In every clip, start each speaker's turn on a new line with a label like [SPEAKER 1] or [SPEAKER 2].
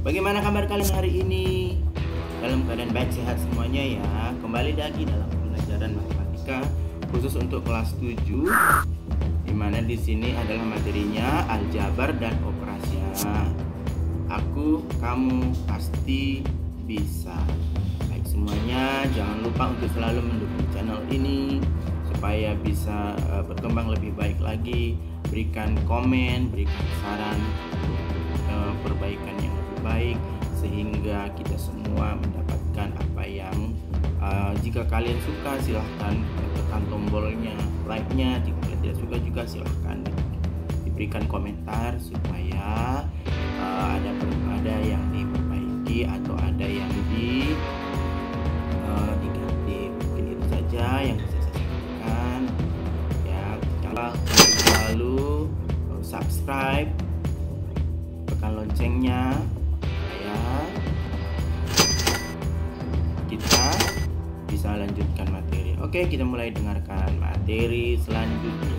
[SPEAKER 1] Bagaimana kabar kalian hari ini? Dalam keadaan baik sehat semuanya ya. Kembali lagi dalam pembelajaran matematika khusus untuk kelas 7, dimana di sini adalah materinya aljabar dan operasinya. Aku, kamu pasti bisa. Baik semuanya, jangan lupa untuk selalu mendukung channel ini supaya bisa berkembang lebih baik lagi. Berikan komen, berikan saran perbaikan yang lebih baik sehingga kita semua mendapatkan apa yang jika kalian suka silahkan tekan tombolnya like-nya, jika kalian tidak suka juga silahkan diberikan komentar supaya ada yang diperbaiki atau ada yang diganti. Mungkin itu saja yang bisa saya sampaikan ya. Jangan selalu subscribe, tekan loncengnya supaya kita bisa lanjutkan materi. Oke, kita mulai dengarkan materi selanjutnya.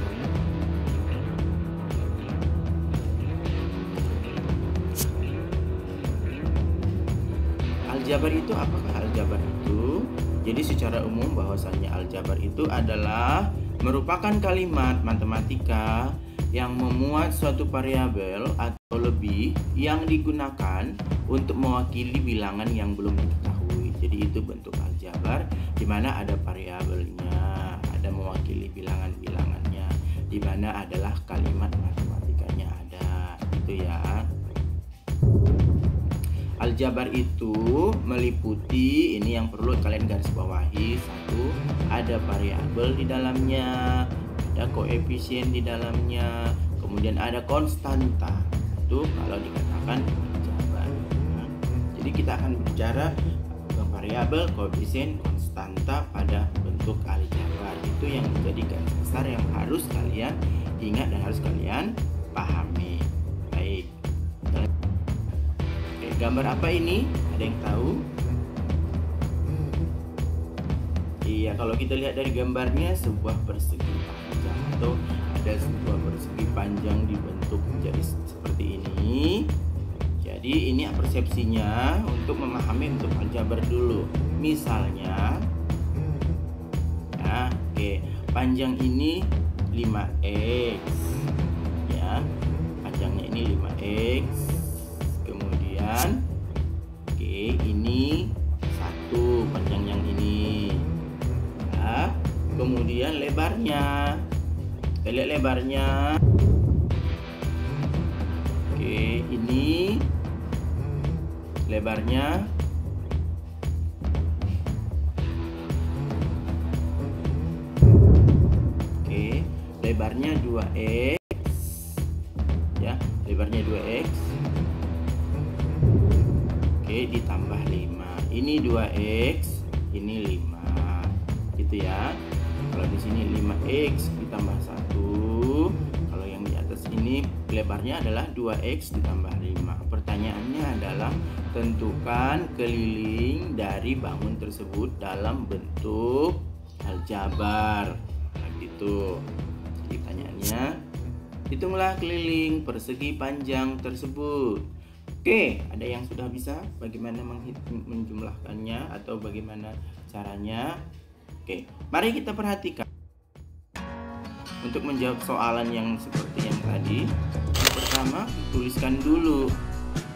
[SPEAKER 1] Aljabar itu apakah aljabar itu? Jadi secara umum bahwasanya aljabar itu adalah merupakan kalimat matematika yang memuat suatu variabel atau lebih yang digunakan untuk mewakili bilangan yang belum diketahui. Jadi itu bentuk aljabar, di mana ada variabelnya, ada mewakili bilangan-bilangannya, di mana adalah kalimat matematikanya ada. Itu ya. Aljabar itu meliputi ini yang perlu kalian garis bawahi. Satu, ada variabel di dalamnya, ada koefisien di dalamnya, kemudian ada konstanta. Itu kalau dikatakan aljabar. Jadi kita akan bicara variabel, koefisien, konstanta pada bentuk aljabar. Itu yang menjadi garis besar yang harus kalian ingat dan harus kalian pahami. Baik. Oke, gambar apa ini? Ada yang tahu? Iya, kalau kita lihat dari gambarnya sebuah persegi panjang atau ada sebuah persegi panjang dibentuk menjadi seperti ini. Jadi ini persepsinya untuk memahami bentuk aljabar dulu. Misalnya, ya, oke, panjang ini 5x, ya, panjangnya ini 5x. Kemudian, oke, ini 1 panjang yang ini. Kemudian lebarnya, kita lihat lebarnya. Oke, ini lebarnya. Oke, lebarnya 2x, ya, lebarnya 2x. Oke, ditambah 5. Ini 2x, ini 5. Gitu ya. Kalau di sini 5x ditambah 1. Kalau yang di atas ini lebarnya adalah 2x ditambah 5. Pertanyaannya adalah tentukan keliling dari bangun tersebut dalam bentuk aljabar. Nah, gitu. Jadi pertanyaannya, hitunglah keliling persegi panjang tersebut. Oke, ada yang sudah bisa bagaimana menjumlahkannya atau bagaimana caranya? Oke, mari kita perhatikan. Untuk menjawab soalan yang seperti yang tadi, yang pertama tuliskan dulu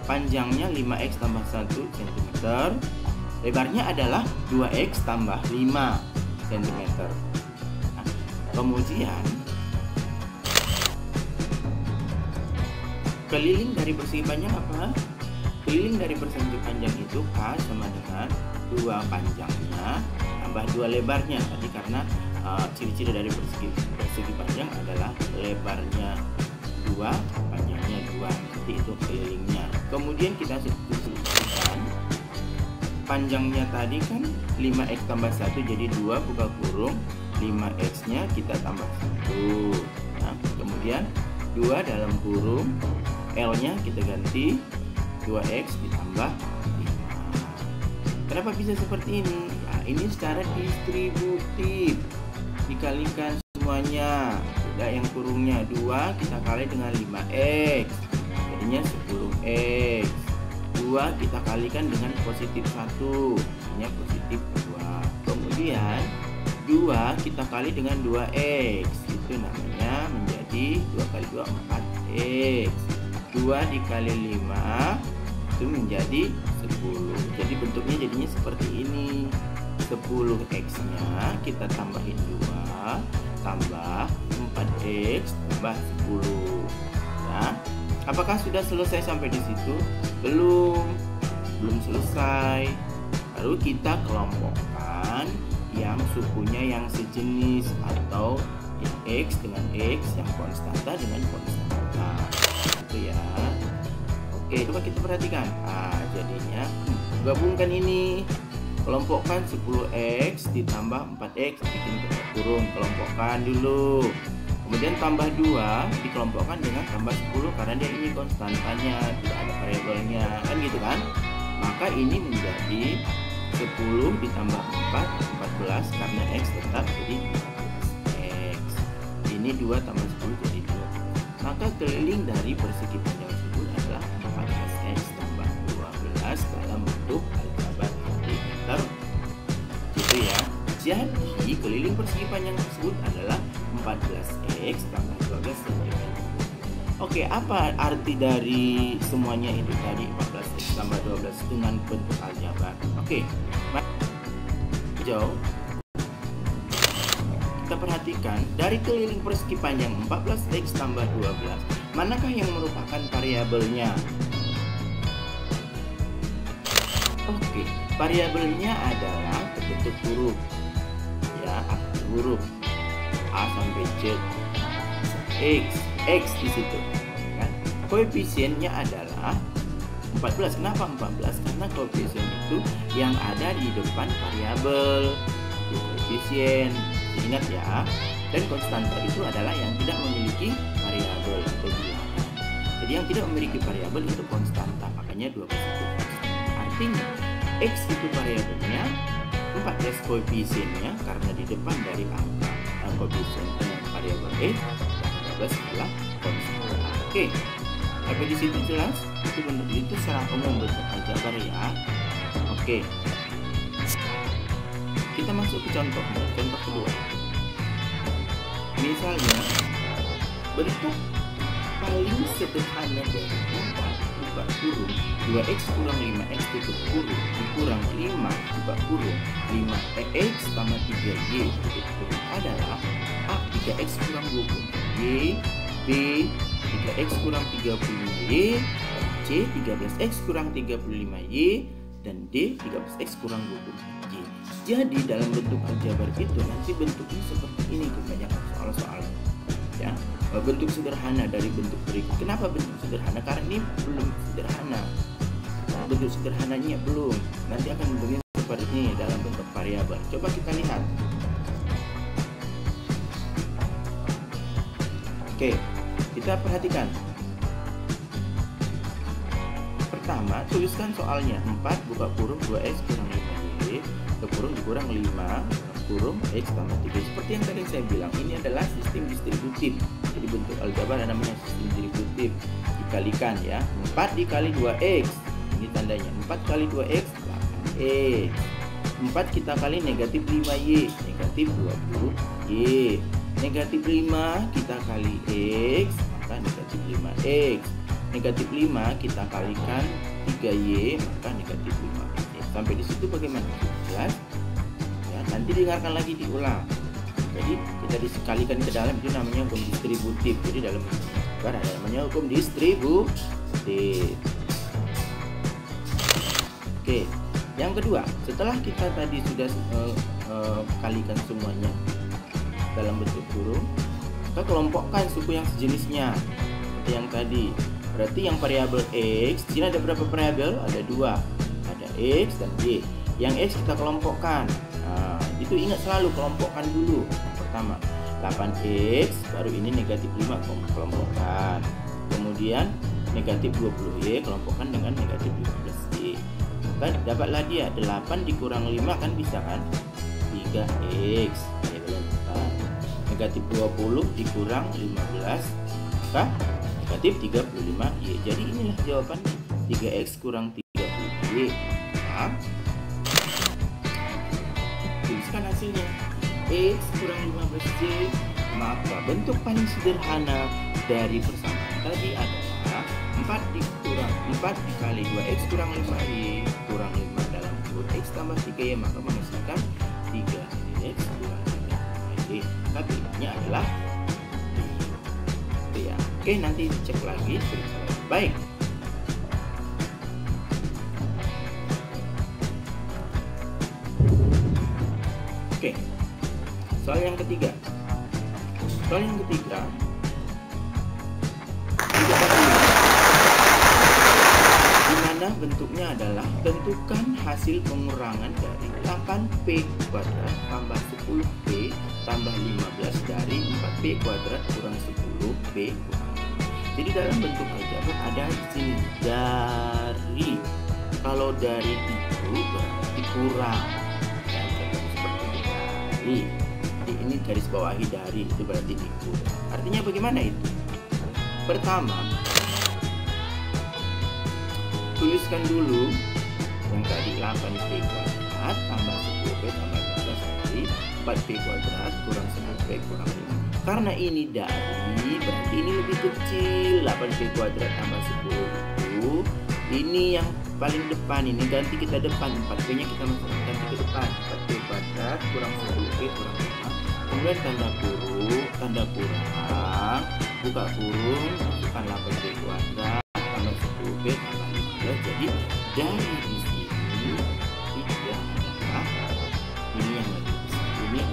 [SPEAKER 1] panjangnya 5x tambah 1 cm, lebarnya adalah 2x tambah 5 cm. Nah, kemudian keliling dari persegi panjang apa? Keliling dari persegi panjang itu K sama dengan 2 panjangnya tambah 2 lebarnya. Tadi karena ciri-ciri dari persegi panjang adalah lebarnya 2, panjangnya 2. Jadi itu kelilingnya. Kemudian kita substitusikan panjangnya tadi kan 5x tambah 1 jadi 2 buka kurung, 5x-nya kita tambah 1. Nah, kemudian 2 dalam kurung, L-nya kita ganti 2x ditambah 5. Kenapa bisa seperti ini? Ya, ini secara distributif. Dikalikan semuanya. Tidak yang kurungnya 2 kita kali dengan 5x. Jadinya 10x. 2 2 kita kalikan dengan positif 1, ini positif 2. Kemudian 2 kita kali dengan 2x, itu namanya menjadi 2 kali 2 4x. 2 dikali 5 itu menjadi 10. Jadi bentuknya jadinya seperti ini. 10x nya kita tambahin 2 tambah 4x tambah 10 ya. Apakah sudah selesai sampai di situ? Belum selesai. Lalu kita kelompokkan yang sukunya yang sejenis, atau yang x dengan x, yang konstanta dengan konstanta, gitu ya. Oke, coba kita perhatikan. Jadinya gabungkan ini, kelompokkan 10x ditambah 4x, bikin kurung, kelompokkan dulu. Kemudian tambah 2 dikelompokkan dengan tambah 10 karena dia ini konstantanya, tidak ada variabelnya, kan gitu kan. Maka ini menjadi 10 ditambah 4, 14 karena x tetap jadi 14x. Ini 2 tambah 10 jadi 2. Maka keliling dari persegi panjang tersebut adalah 14x tambah 12 dalam bentuk aljabar perimeter, gitu ya. Jadi keliling persegi panjang tersebut adalah 14x tambah 12 cm. Oke, apa arti dari semuanya itu tadi 14x tambah 12 dengan bentuk aljabar? Oke, jauh. Kita perhatikan dari keliling persegi panjang 14x tambah 12, manakah yang merupakan variabelnya? Oke, variabelnya adalah bentuk huruf ya, huruf A sampai Z, X di situ kan. Koefisiennya adalah 14. Kenapa 14? Karena koefisien itu yang ada di depan variabel, itu koefisien. Ingat ya. Dan konstanta itu adalah yang tidak memiliki variabel atau bilangan. Jadi yang tidak memiliki variabel itu konstanta, makanya 12 itu konstanta. Artinya X itu variabelnya, 14 koefisiennya karena di depan dari angka koefisien variabel X, 12 adalah konstanta. Oke, sampai di situ jelas? Itu bentuk itu secara umum bentuk aljabar ya. Oke, kita masuk ke contoh kedua. Misalnya bentuk paling sederhana dari 4 buka kurung 2x kurang 5x tutup kurung dikurang 5 buka kurung 5x tambah 3y tutup kurung adalah A 3x kurang 20y, B 3x kurang 35y, C 13x kurang 35y, dan D 13x kurang 20y. Jadi dalam bentuk aljabar itu nanti bentuknya seperti ini kebanyakan soal-soal ya. Bentuk sederhana dari bentuk berikut. Kenapa bentuk sederhana? Karena ini belum sederhana. Bentuk sederhananya belum. Nanti akan begini seperti ini dalam bentuk variabel. Coba kita lihat. Oke, kita perhatikan. Pertama, tuliskan soalnya. 4 buka kurung 2x kurang 5y kurung dikurang 5 kurung x tambah 3. Seperti yang tadi saya bilang, ini adalah sistem distributif. Jadi bentuk aljabar namanya sistem distributif. Dikalikan ya. 4 dikali 2x. Ini tandanya 4 kali 2x 8x. 4 kita kali negatif 5y, negatif 20y. Negatif 5 kita kali x, maka negatif 5x. Negatif 5 kita kalikan 3y, maka negatif 5x. Sampai di situ bagaimana? Jelas? Ya, nanti dengarkan lagi diulang. Jadi kita dikalikan ke dalam itu namanya hukum distributif. Jadi dalam aljabar ada namanya hukum distributif. Oke, yang kedua, setelah kita tadi sudah kalikan semuanya dalam bentuk kurung, kita kelompokkan suku yang sejenisnya seperti yang tadi. Berarti yang variabel x, di sini ada berapa variabel? Ada 2, ada x dan y. Yang x kita kelompokkan. Nah, itu ingat selalu kelompokkan dulu. Yang pertama 8x, baru ini negatif 5 kelompokkan. Kemudian negatif 20y kelompokkan dengan negatif 15y. Kan dapatlah dia 8 dikurang 5 kan bisa kan? 3x. Negatif 20 dikurang 15 maka negatif 35y. Jadi inilah jawabannya, 3x kurang 35 Y. Nah, tuliskan hasilnya. X kurang 15Y. Maka bentuk paling sederhana dari persamaan tadi adalah 4 dikali 2X kurang 5Y kurang 5 dalam kurung X tambah 3Y, maka menghasilkan 3X kurang 5Y. Tapi ini adalah ya. Oke, nanti cek lagi. Baik. Oke, soal yang ketiga. Soal yang ketiga, di mana bentuknya adalah tentukan hasil pengurangan dari 8P kuadrat tambah 10P tambah 15 dari 4P kuadrat kurang 10P kurang 5. Jadi dalam bentuk aljabar ada di sini dari. Kalau dari itu berarti kurang. Ya, seperti dari. Jadi ini garis bawahi dari, itu berarti itu. Artinya bagaimana itu? Pertama, tuliskan dulu yang tadi 8P kuadrat tambah 10P tambah 15 dari 4P kuadrat kurang 10P kurang 5. Karena ini dari, berarti ini lebih kecil. 8P kuadrat tambah 10 itu, ini yang paling depan, ini ganti kita depan. 4P nya kita masukkan ganti ke depan. 4P kuadrat kurang 10P kurang 5. Kemudian tanda kurang, buka kurung, masukkan 8P kuadrat tambah 10P tambah 15. Jadi dari di sini dia adalah ini yang lebih besar, ini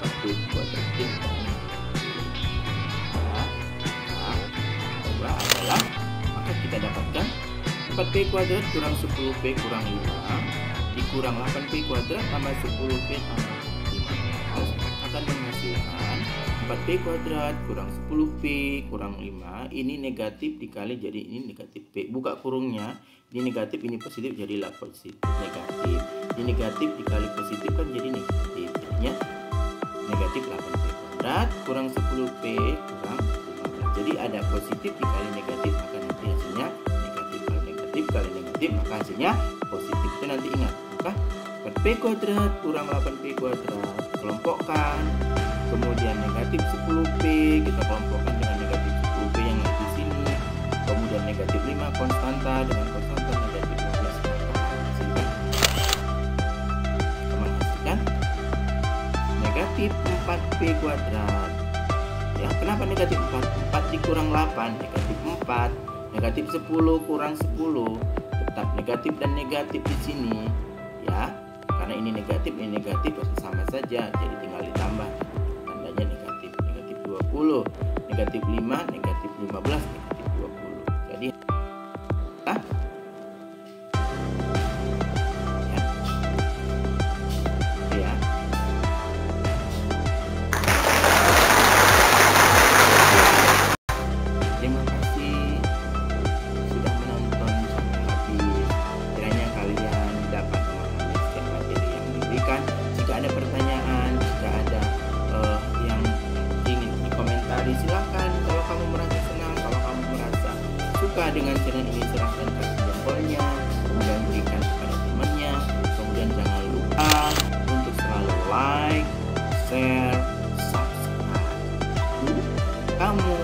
[SPEAKER 1] 4P kuadrat adalah, maka kita dapatkan 4P kuadrat kurang 10P kurang 5 dikurang 8P kuadrat tambah 10P tambah 15 akan menghasilkan 4P kuadrat kurang 10P kurang 5. Ini negatif dikali, jadi ini negatif P. Buka kurungnya, ini negatif, ini positif, jadilah positif negatif. Ini negatif dikali positif kan jadi negatif. Jadinya negatif 8P kuadrat kurang 10P kurang 15. Jadi ada positif dikali negatif, akan nanti hasilnya negatif. Kalau negatif kali negatif maka hasilnya positif. Itu nanti ingat, maka 4P kuadrat kurang 8P kuadrat kelompokkan, kemudian negatif 10P kita kelompokkan dengan negatif 10P yang ada di sini, kemudian negatif 5 konstanta dengan konstanta negatif 15 menghasilkan negatif 4P kuadrat. Ya, kenapa negatif 4? 4 dikurang 8 negatif 4, negatif 10 kurang 10 tetap negatif dan negatif di sini ya. Karena ini negatif pasti sama saja, jadi tinggal ditambah tandanya negatif. Negatif 20, negatif 5, negatif 15, negatif 20. Jadi terima kasih sudah menonton sampai habis. Kiranya kalian dapat memahami setiap materi yang diberikan. Jika ada pertanyaan, jika ada yang ingin dikomentari, silahkan. Kalau kamu merasa senang, kalau kamu merasa suka dengan channel ini, silahkan kasih jempolnya, kemudian berikan kepada temannya. Kemudian jangan lupa untuk selalu like, share, subscribe. Kamu